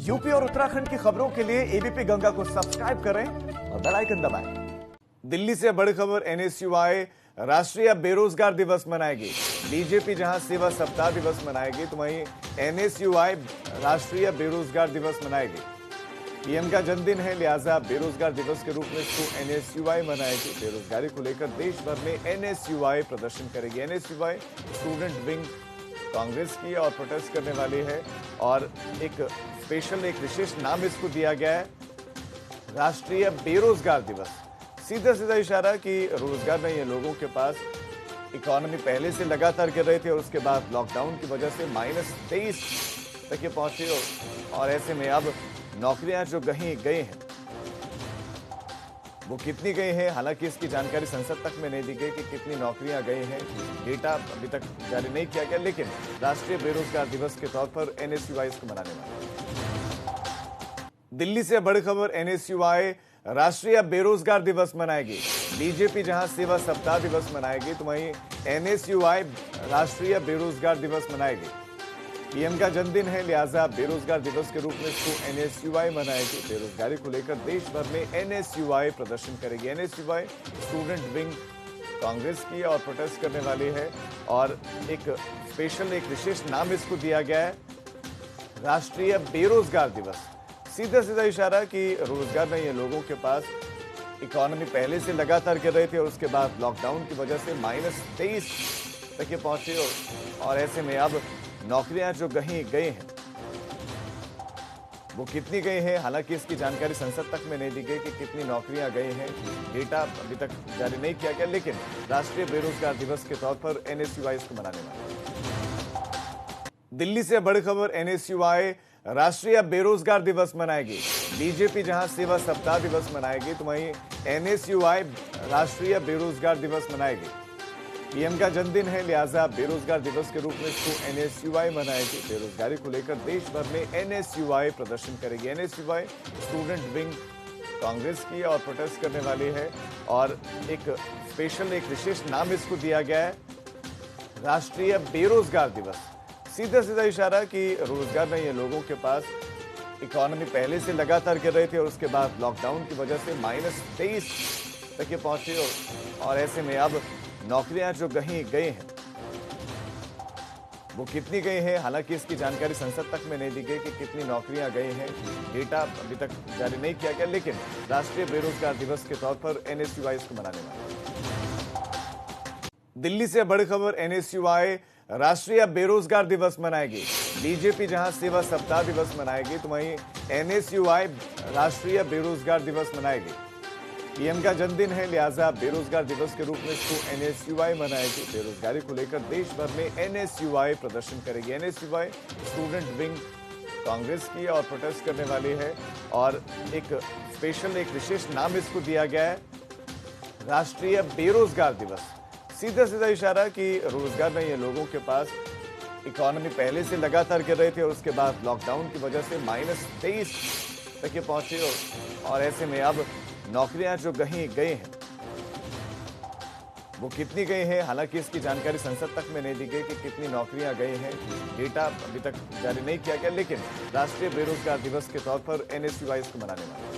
UP और उत्तराखंड की खबरों के लिए एबीपी गंगा को सब्सक्राइब करें और बेल आइकन दबाएं। दिल्ली से बड़ी खबर, एनएसयूआई राष्ट्रीय बेरोजगार दिवस मनाएगी। बीजेपी जहां सेवा सप्ताह दिवस मनाएगी, तो वहीं एनएसयूआई राष्ट्रीय बेरोजगार दिवस मनाएगी। पीएम का जन्मदिन है, लिहाजा बेरोजगार दिवस के रूप में इसको एनएसयूआई मनाएगी। बेरोजगारी को लेकर देश भर में एनएसयूआई प्रदर्शन करेगी। एनएसयूआई स्टूडेंट विंग कांग्रेस की और प्रोटेस्ट करने वाली है और एक विशेष नाम इसको दिया गया है, राष्ट्रीय बेरोजगार दिवस। सीधा सीधा इशारा कि रोजगार नहीं है लोगों के पास। इकोनॉमी पहले से लगातार गिर रही थी और उसके बाद लॉकडाउन की वजह से -23 तक ये पहुंची और ऐसे में अब नौकरियां जो गई हैं वो कितनी गई हैं, हालांकि इसकी जानकारी संसद तक में नहीं दी गई कि कितनी नौकरियां गई हैं। डेटा अभी तक जारी नहीं किया गया, लेकिन राष्ट्रीय बेरोजगार दिवस के तौर पर एनएसयूआई इसको मनाने वाला है। दिल्ली से बड़ी खबर, एनएसयूआई राष्ट्रीय बेरोजगार दिवस मनाएगी। बीजेपी जहां सेवा सप्ताह दिवस मनाएगी, तो वहीं एनएसयूआई राष्ट्रीय बेरोजगार दिवस मनाएगी। पीएम का जन्मदिन है, लिहाजा बेरोजगार दिवस के रूप में इसको एनएसयूआई मनाएगी। बेरोजगारी को लेकर देश भर में एनएसयूआई प्रदर्शन करेगी। एनएसयूआई स्टूडेंट विंग कांग्रेस की और प्रोटेस्ट करने वाली है और एक विशेष नाम इसको दिया गया है, राष्ट्रीय बेरोजगार दिवस। सीधा सीधा इशारा कि रोजगार नहीं है लोगों के पास। इकोनॉमी पहले से लगातार गिर रही थी और उसके बाद लॉकडाउन की वजह से -23 तक ये पहुंची और ऐसे में अब नौकरियां जो गई हैं वो कितनी गई हैं, हालांकि इसकी जानकारी संसद तक में नहीं दी गई कि कितनी नौकरियां गई हैं। डेटा अभी तक जारी नहीं किया गया, लेकिन राष्ट्रीय बेरोजगार दिवस के तौर पर एनएसयूआई इसको मनाने वाला है। दिल्ली से बड़ी खबर, एनएसयूआई राष्ट्रीय बेरोजगार दिवस मनाएगी। बीजेपी जहां सेवा सप्ताह दिवस मनाएगी, तो वहीं एनएसयूआई राष्ट्रीय बेरोजगार दिवस मनाएगी। पीएम का जन्मदिन है, लिहाजा बेरोजगार दिवस के रूप में इसको एनएसयूआई मनाएगी। बेरोजगारी को लेकर देश भर में एनएसयूआई प्रदर्शन करेगी। एनएसयूआई स्टूडेंट विंग कांग्रेस की और प्रोटेस्ट करने वाली है और एक विशेष नाम इसको दिया गया है, राष्ट्रीय बेरोजगार दिवस। सीधा सीधा इशारा कि रोजगार नहीं है लोगों के पास। इकोनॉमी पहले से लगातार गिर रही थी और उसके बाद लॉकडाउन की वजह से -23 तक ये पहुंची और ऐसे में अब नौकरियां जो गई हैं वो कितनी गई हैं, हालांकि इसकी जानकारी संसद तक में नहीं दी गई कि कितनी नौकरियां गई हैं। डेटा अभी तक जारी नहीं किया गया, लेकिन राष्ट्रीय बेरोजगार दिवस के तौर पर एनएसयूआई इसको मनाने वाला है। दिल्ली से बड़ी खबर, एनएसयूआई राष्ट्रीय बेरोजगार दिवस मनाएगी। बीजेपी जहां सेवा सप्ताह दिवस मनाएगी, तो वहीं एनएसयूआई राष्ट्रीय बेरोजगार दिवस मनाएगी। पीएम का जन्मदिन है, लिहाजा बेरोजगार दिवस के रूप में इसको एनएसयूआई मनाएगी। बेरोजगारी को लेकर देश भर में एनएसयूआई प्रदर्शन करेगी। एनएसयूआई स्टूडेंट विंग कांग्रेस की और प्रोटेस्ट करने वाली है और एक विशेष नाम इसको दिया गया है, राष्ट्रीय बेरोजगार दिवस। सीधा सीधा इशारा कि रोजगार नहीं है लोगों के पास। इकोनॉमी पहले से लगातार गिर रही थी और उसके बाद लॉकडाउन की वजह से -23 तक ये पहुंची और ऐसे में अब नौकरियां जो गई हैं वो कितनी गई हैं, हालांकि इसकी जानकारी संसद तक में नहीं दी गई कि कितनी नौकरियां गई हैं। डेटा अभी तक जारी नहीं किया गया, लेकिन राष्ट्रीय बेरोजगार दिवस के तौर पर एनएसयूआई इसको मनाने वाला है।